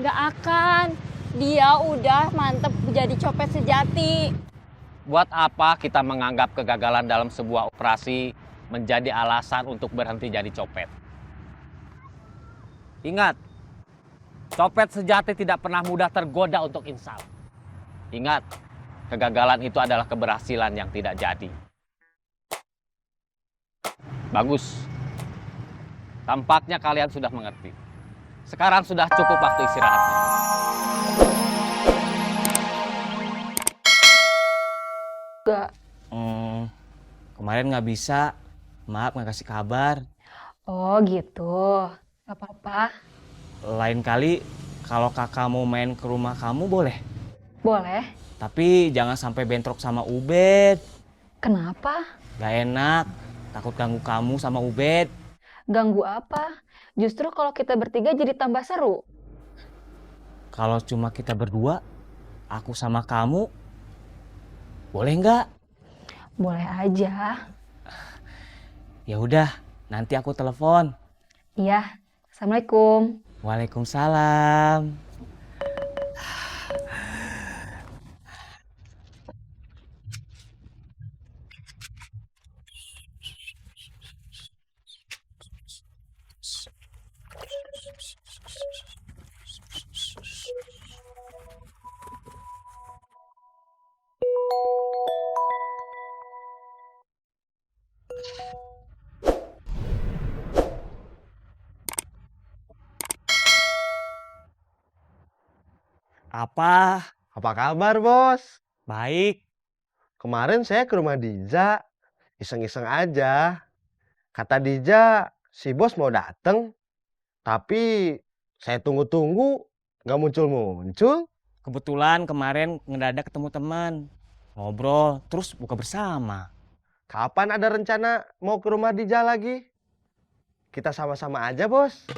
Gak akan. Dia udah mantep jadi copet sejati. Buat apa kita menganggap kegagalan dalam sebuah operasi menjadi alasan untuk berhenti jadi copet? Ingat, copet sejati tidak pernah mudah tergoda untuk insaf. Ingat, kegagalan itu adalah keberhasilan yang tidak jadi. Bagus. Tampaknya kalian sudah mengerti. Sekarang sudah cukup waktu istirahatnya. Gak. Kemarin nggak bisa, maaf nggak kasih kabar. Oh gitu. Gak apa-apa. Lain kali kalau kakak mau main ke rumah kamu boleh. Boleh. Tapi jangan sampai bentrok sama Ubed. Kenapa? Gak enak, takut ganggu kamu sama Ubed. Ganggu apa? Justru kalau kita bertiga jadi tambah seru. Kalau cuma kita berdua, aku sama kamu, boleh nggak? Boleh aja. Ya udah, nanti aku telepon. Iya. Assalamualaikum. Waalaikumsalam. Apa? Apa kabar, Bos? Baik. Kemarin saya ke rumah Dija, iseng-iseng aja. Kata Dija, si Bos mau dateng, tapi saya tunggu-tunggu, nggak muncul-muncul. Kebetulan kemarin ngedadak ketemu teman. Ngobrol, terus buka bersama. Kapan ada rencana mau ke rumah Dija lagi? Kita sama-sama aja, Bos.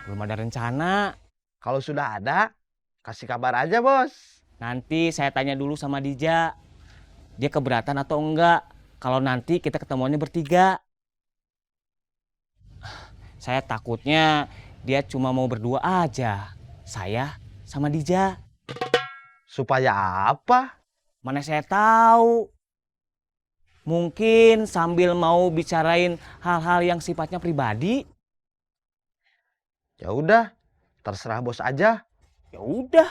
Belum ada rencana. Kalau sudah ada, kasih kabar aja, Bos. Nanti saya tanya dulu sama Dija. Dia keberatan atau enggak kalau nanti kita ketemuannya bertiga. Saya takutnya dia cuma mau berdua aja. Saya sama Dija. Supaya apa? Mana saya tahu. Mungkin sambil mau bicarain hal-hal yang sifatnya pribadi. Ya udah, terserah Bos aja. Ya udah.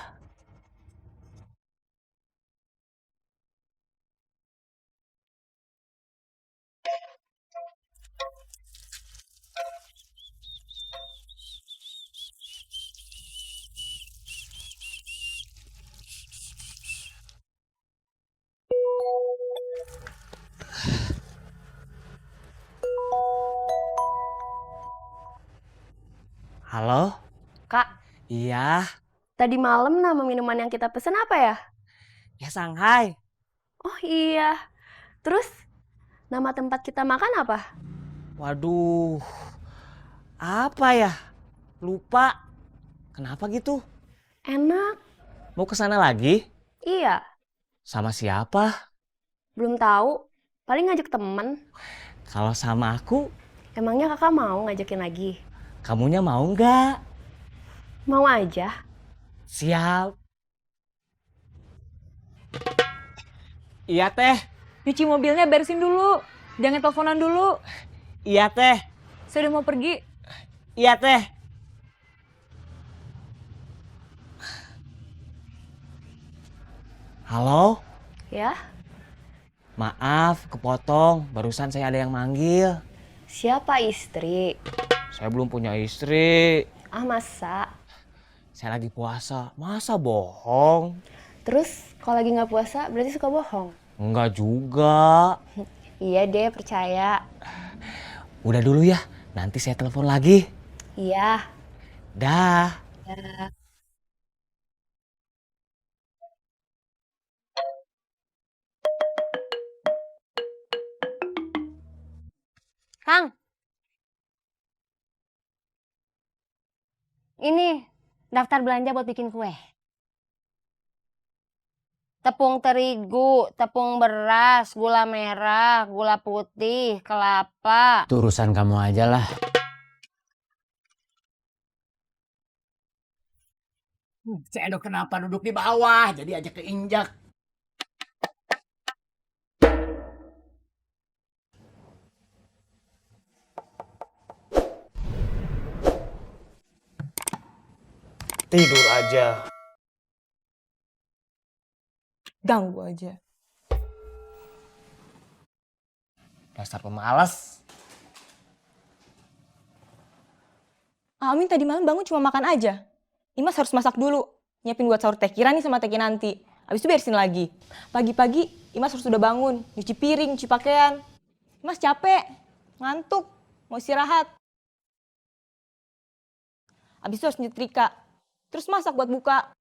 Halo? Kak, Iya, tadi malam nama minuman yang kita pesen apa ya? ya Shanghai. Oh iya. Terus nama tempat kita makan apa? Waduh, apa ya? Lupa. Kenapa gitu? Enak. Mau ke sana lagi? Iya. Sama siapa? Belum tahu. Paling ngajak temen. Kalau sama aku, Emangnya kakak mau ngajakin lagi? kamunya mau nggak? Mau aja. Siap. Iya teh, Nyuci mobilnya beresin dulu. Jangan teleponan dulu. iya teh, Saya udah mau pergi. iya teh. Halo, Ya? maaf kepotong. Barusan saya ada yang manggil. Siapa istri? Saya belum punya istri. Ah masa? Saya lagi puasa. Masa bohong? Terus kalau lagi nggak puasa berarti suka bohong? Enggak juga. Iya deh percaya. Udah dulu ya. Nanti saya telepon lagi. Iya. Dah. Kang. Ini daftar belanja buat bikin kue. Tepung terigu, tepung beras, gula merah, gula putih, kelapa. Itu urusan kamu aja lah. Si Edo kenapa duduk di bawah, jadi aja keinjak. Tidur aja. Ganggu aja. Dasar pemalas. Amin tadi malam bangun cuma makan aja. Imas harus masak dulu. Nyiapin buat sahur teh Kira nih sama teh Kinanti. Habis itu beresin lagi. Pagi-pagi Imas harus sudah bangun. Nyuci piring, nyuci pakaian. Imas capek, ngantuk, mau istirahat. Habis itu harus nyetrika. Terus masak buat buka.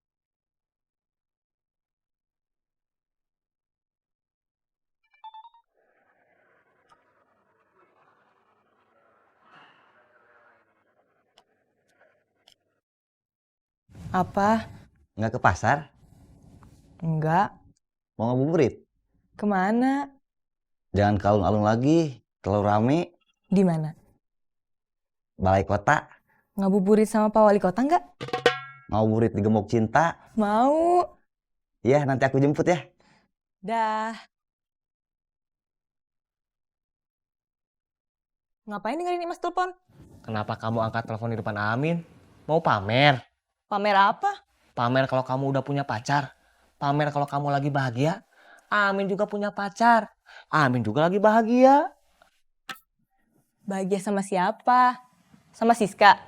Apa? Nggak ke pasar? Enggak. Mau ngabuburit? Kemana? Jangan ke alun-alun lagi, terlalu rame. Di mana? Balai kota, Ngabuburit sama Pak Wali Kota enggak? ngabuburit di Gembok Cinta. Mau. Iya, nanti aku jemput ya. Dah. Ngapain dengerin Imas telepon? Kenapa kamu angkat telepon di depan Amin? Mau pamer? Pamer apa? Pamer kalau kamu udah punya pacar. Pamer kalau kamu lagi bahagia. Amin juga punya pacar. Amin juga lagi bahagia. Bahagia sama siapa? Sama Siska?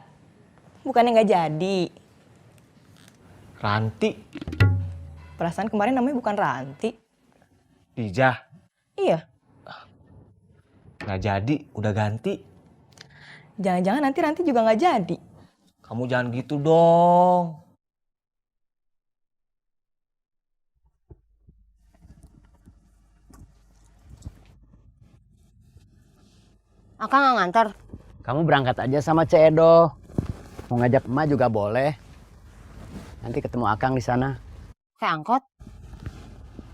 Bukannya nggak jadi. Ranti. Perasaan kemarin namanya bukan Ranti. Dijah. Iya. Nggak jadi, udah ganti. Jangan-jangan nanti Ranti juga nggak jadi. Kamu jangan gitu dong. Akang nggak ngantar. Kamu berangkat aja sama Cedo. Mau ngajak emak juga boleh. Nanti ketemu Akang di sana. Kayak angkot.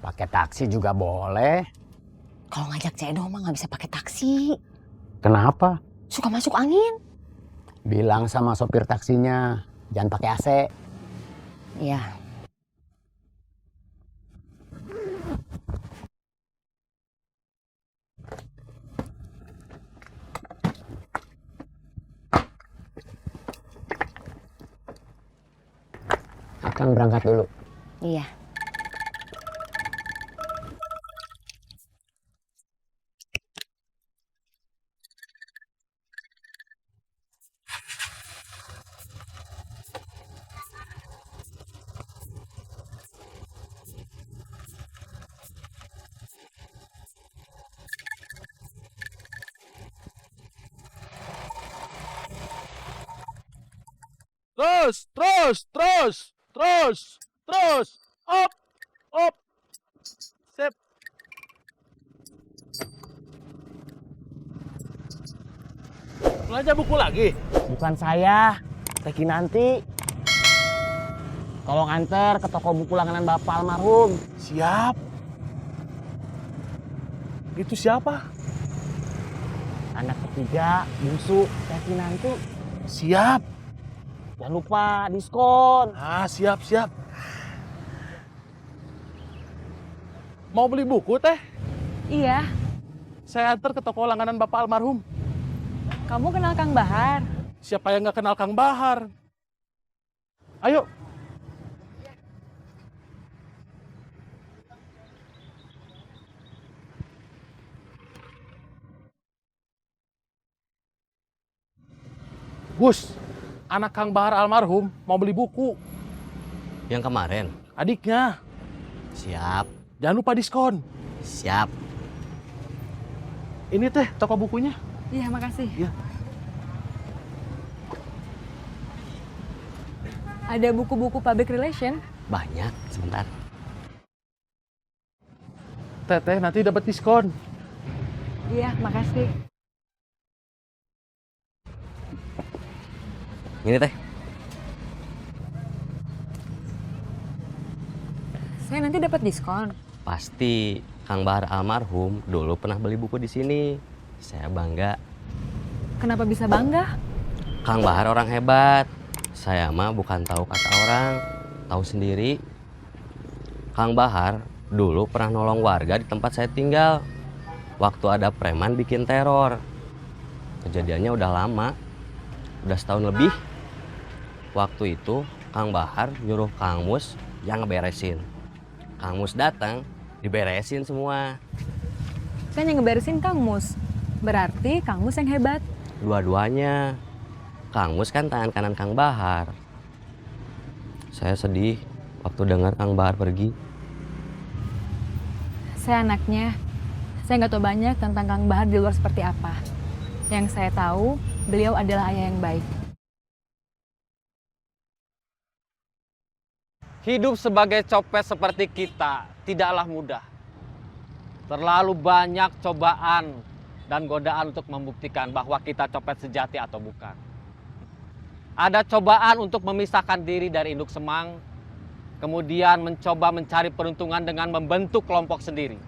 Pakai taksi juga boleh. Kalau ngajak Cedo mah nggak bisa pakai taksi. Kenapa? Suka masuk angin. Bilang sama sopir taksinya, jangan pakai AC. Iya. Akang berangkat dulu. Iya. Terus. Up. Sip. Belanja buku lagi? Bukan saya, Teh Kinanti. Tolong anter ke toko buku langganan Bapak almarhum. Siap. Itu siapa? Anak ketiga, bungsu, Teh Kinanti. Siap. Jangan lupa diskon. Siap. Mau beli buku, Teh? Iya. Saya antar ke toko langganan Bapak almarhum. Kamu kenal Kang Bahar? Siapa yang nggak kenal Kang Bahar? Ayo. Gus, anak Kang Bahar almarhum mau beli buku. Yang kemarin? Adiknya. Siap, Jangan lupa diskon. siap. Ini Teh toko bukunya. Iya, makasih. Iya. Ada buku-buku public relation? Banyak, sebentar. Teh nanti dapat diskon. Iya, makasih. Ini Teh. Saya nanti dapat diskon. Pasti Kang Bahar almarhum dulu pernah beli buku di sini. Saya bangga. Kenapa bisa bangga? Kang Bahar orang hebat. Saya mah bukan tahu kata orang. Tahu sendiri, Kang Bahar dulu pernah nolong warga di tempat saya tinggal. Waktu ada preman bikin teror. Kejadiannya udah lama, udah setahun lebih. Waktu itu Kang Bahar nyuruh Kang Mus yang ngeberesin. Kang Mus datang, diberesin semua. Kan yang ngeberesin Kang Mus. Berarti Kang Mus yang hebat. Dua-duanya. Kang Mus kan tangan kanan Kang Bahar. Saya sedih waktu dengar Kang Bahar pergi. Saya anaknya. Saya nggak tahu banyak tentang Kang Bahar di luar seperti apa. Yang saya tahu, beliau adalah ayah yang baik. Hidup sebagai copet seperti kita tidaklah mudah. Terlalu banyak cobaan dan godaan untuk membuktikan bahwa kita copet sejati atau bukan. Ada cobaan untuk memisahkan diri dari induk semang, kemudian mencoba mencari peruntungan dengan membentuk kelompok sendiri.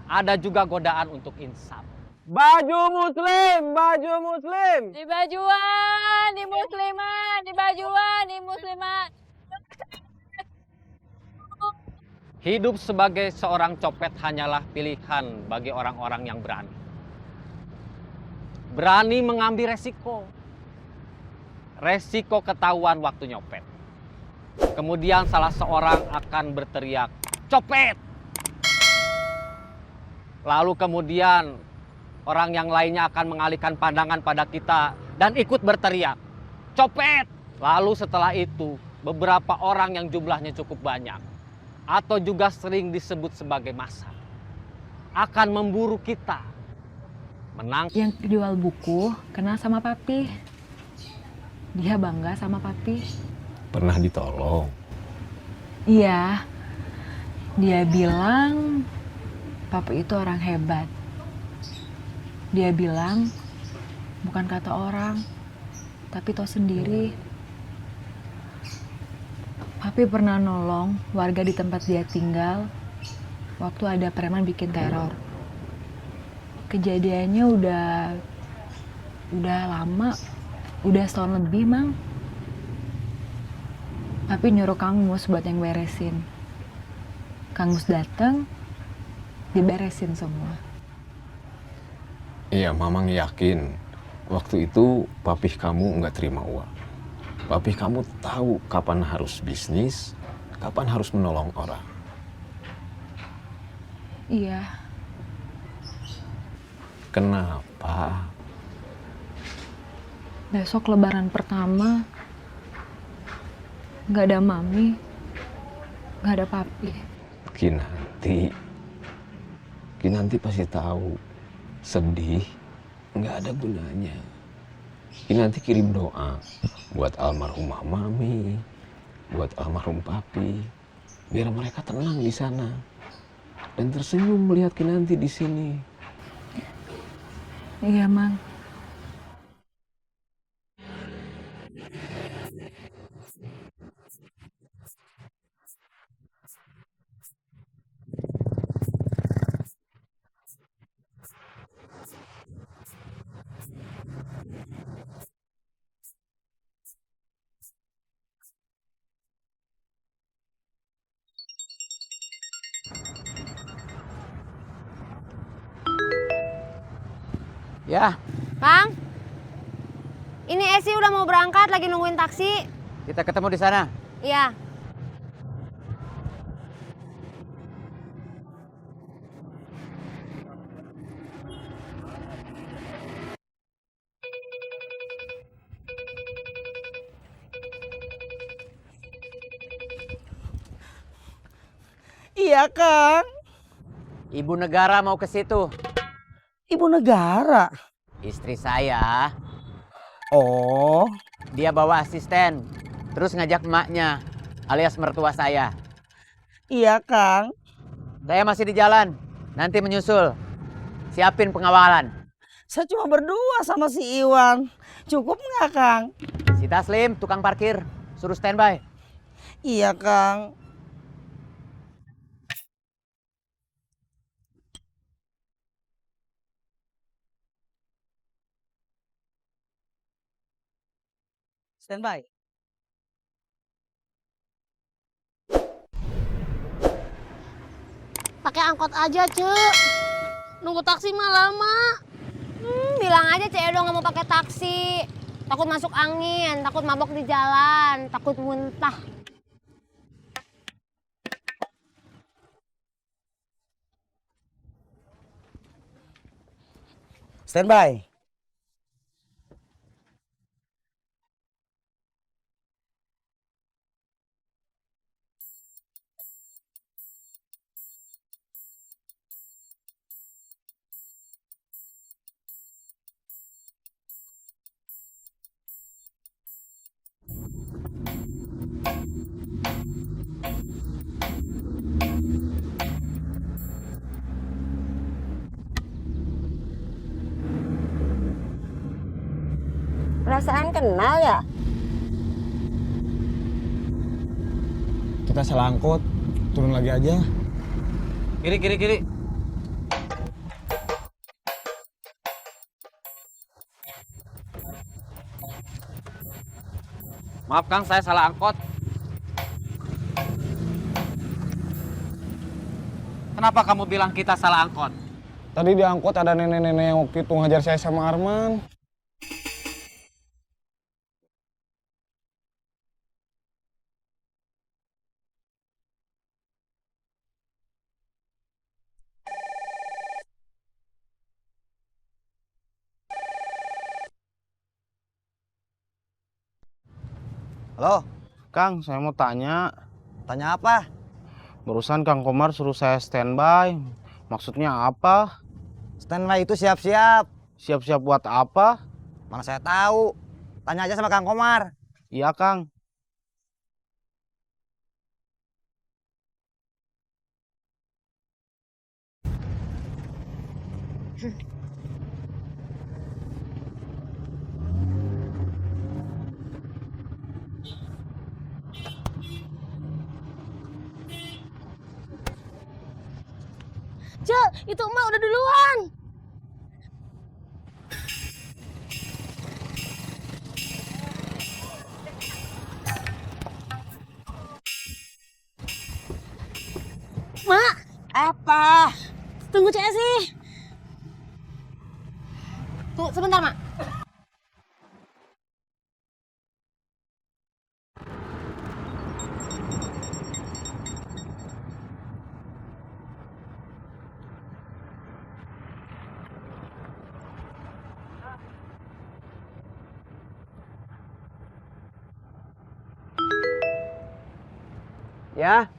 Ada juga godaan untuk insaf. Baju muslim, baju muslim. Di bajuan, di muslimat, di bajuan, di muslimat. Hidup sebagai seorang copet hanyalah pilihan bagi orang-orang yang berani. Berani mengambil resiko. Resiko ketahuan waktu nyopet. Kemudian salah seorang akan berteriak, "Copet!" Lalu kemudian orang yang lainnya akan mengalihkan pandangan pada kita dan ikut berteriak, "Copet!" Lalu setelah itu beberapa orang yang jumlahnya cukup banyak atau juga sering disebut sebagai massa akan memburu kita. Menang. Yang jual buku kenal sama papi. Dia bangga sama papi. Pernah ditolong. Iya. Dia bilang papi itu orang hebat. Dia bilang bukan kata orang, tapi tahu sendiri. Papi pernah nolong warga di tempat dia tinggal waktu ada preman bikin teror. Kejadiannya udah lama, udah setahun lebih, Mang. Papi nyuruh Kang Mus buat yang beresin. Kang Mus datang, diberesin semua. Iya, Mamang yakin waktu itu papih kamu nggak terima uang. Papih kamu tahu kapan harus bisnis, kapan harus menolong orang. Iya. Kenapa? Besok lebaran pertama, nggak ada mami, nggak ada papi. Kinanti pasti tahu, sedih, nggak ada gunanya. Kinanti kirim doa buat almarhumah mami, buat almarhum papi, biar mereka tenang di sana dan tersenyum melihat Kinanti di sini. Iya, Mang. Ya, Kang, ini Esi udah mau berangkat, lagi nungguin taksi. kita ketemu di sana. Iya. Iya, Kang. Ibu negara mau ke situ. Ibu negara. Istri saya, Oh, dia bawa asisten. Terus ngajak emaknya, alias mertua saya. iya, Kang. Saya masih di jalan, nanti menyusul. Siapin pengawalan. Saya cuma berdua sama si Iwan. Cukup nggak, Kang? Si Taslim, tukang parkir, suruh standby. Iya, Kang. Standby. pakai angkot aja, Cek. Nunggu taksi mah lama. Bilang aja Cek Edo nggak mau pakai taksi. Takut masuk angin, takut mabok di jalan, takut muntah. Standby. Perasaan kenal ya? Kita salah angkot, turun lagi aja. Kiri, kiri, kiri. Maaf Kang, saya salah angkot. Kenapa kamu bilang kita salah angkot? Tadi di angkot ada nenek-nenek yang waktu itu ngajar saya sama Arman. Halo, Kang, saya mau tanya. tanya apa? Barusan Kang Komar suruh saya standby. Maksudnya apa? Standby itu siap-siap. Siap-siap buat apa? Mana saya tahu. Tanya aja sama Kang Komar. Iya, Kang. Cek, itu emak udah duluan. Mak, Apa? tunggu Cek sih. Tunggu sebentar, Mak. Ya,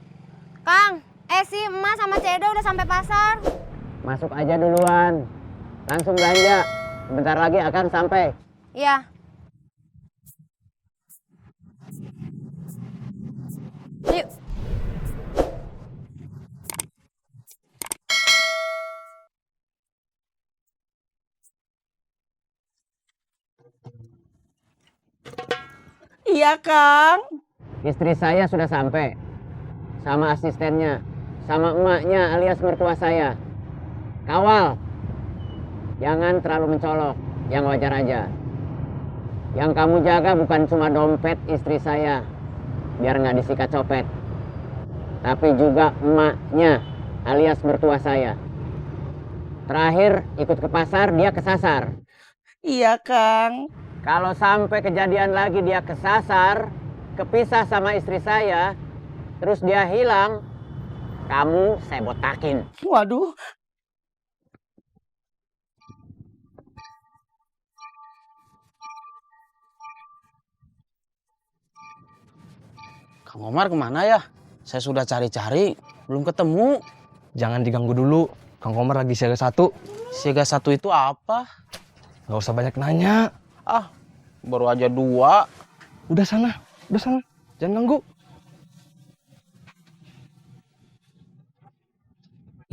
Kang, si emak sama Cik Edo udah sampai pasar. masuk aja duluan. Langsung belanja. Sebentar lagi akan sampai. Iya. Yuk. Iya, Kang. Istri saya sudah sampai. Sama asistennya. Sama emaknya alias mertua saya. Kawal. Jangan terlalu mencolok. Yang wajar aja. Yang kamu jaga bukan cuma dompet istri saya. Biar nggak disikat copet. Tapi juga emaknya alias mertua saya. Terakhir ikut ke pasar dia kesasar. Iya, Kang. Kalau sampai kejadian lagi dia kesasar, kepisah sama istri saya, terus dia hilang, kamu saya botakin. Waduh. Kang Komar kemana ya? Saya sudah cari-cari, belum ketemu. Jangan diganggu dulu. Kang Komar lagi siaga 1. Siaga 1 itu apa? Gak usah banyak nanya. Ah, baru aja 2. Udah sana. Jangan ganggu.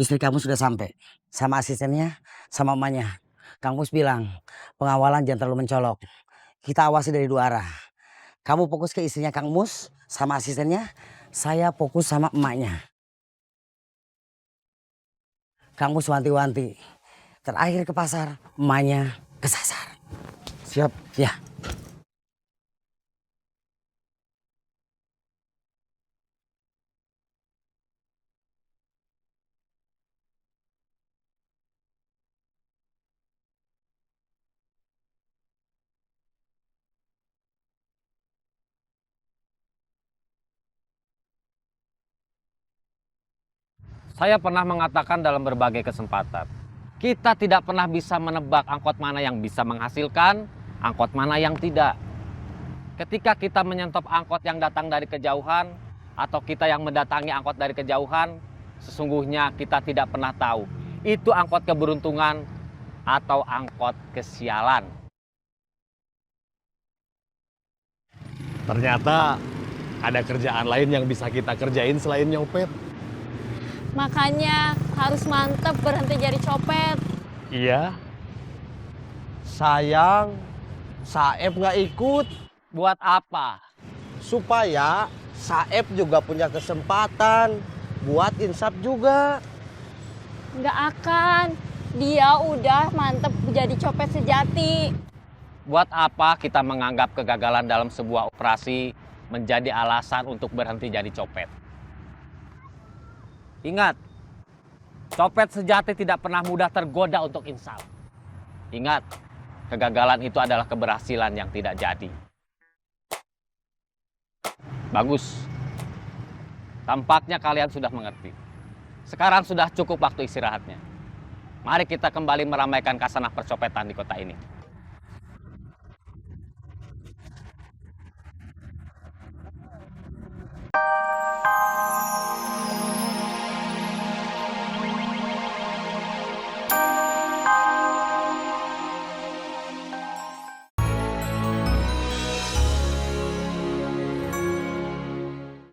Istri kamu sudah sampai. Sama asistennya, sama emaknya. Kang Mus bilang, pengawalan jangan terlalu mencolok. Kita awasi dari 2 arah. Kamu fokus ke istrinya Kang Mus, sama asistennya. Saya fokus sama emaknya. Kang Mus wanti-wanti. Terakhir ke pasar, emaknya kesasar. Siap. Ya. Saya pernah mengatakan dalam berbagai kesempatan, kita tidak pernah bisa menebak angkot mana yang bisa menghasilkan, angkot mana yang tidak. Ketika kita menyentop angkot yang datang dari kejauhan, atau kita yang mendatangi angkot dari kejauhan, sesungguhnya kita tidak pernah tahu itu angkot keberuntungan atau angkot kesialan. Ternyata ada kerjaan lain yang bisa kita kerjain selain nyopet. Makanya harus mantep berhenti jadi copet. Iya. Sayang, Saeb nggak ikut. Buat apa? Supaya Saeb juga punya kesempatan buat insaf juga. Nggak akan. Dia udah mantep jadi copet sejati. Buat apa kita menganggap kegagalan dalam sebuah operasi menjadi alasan untuk berhenti jadi copet? Ingat, copet sejati tidak pernah mudah tergoda untuk insaf. Ingat, kegagalan itu adalah keberhasilan yang tidak jadi. Bagus. Tampaknya kalian sudah mengerti. Sekarang sudah cukup waktu istirahatnya. Mari kita kembali meramaikan kasanah percopetan di kota ini.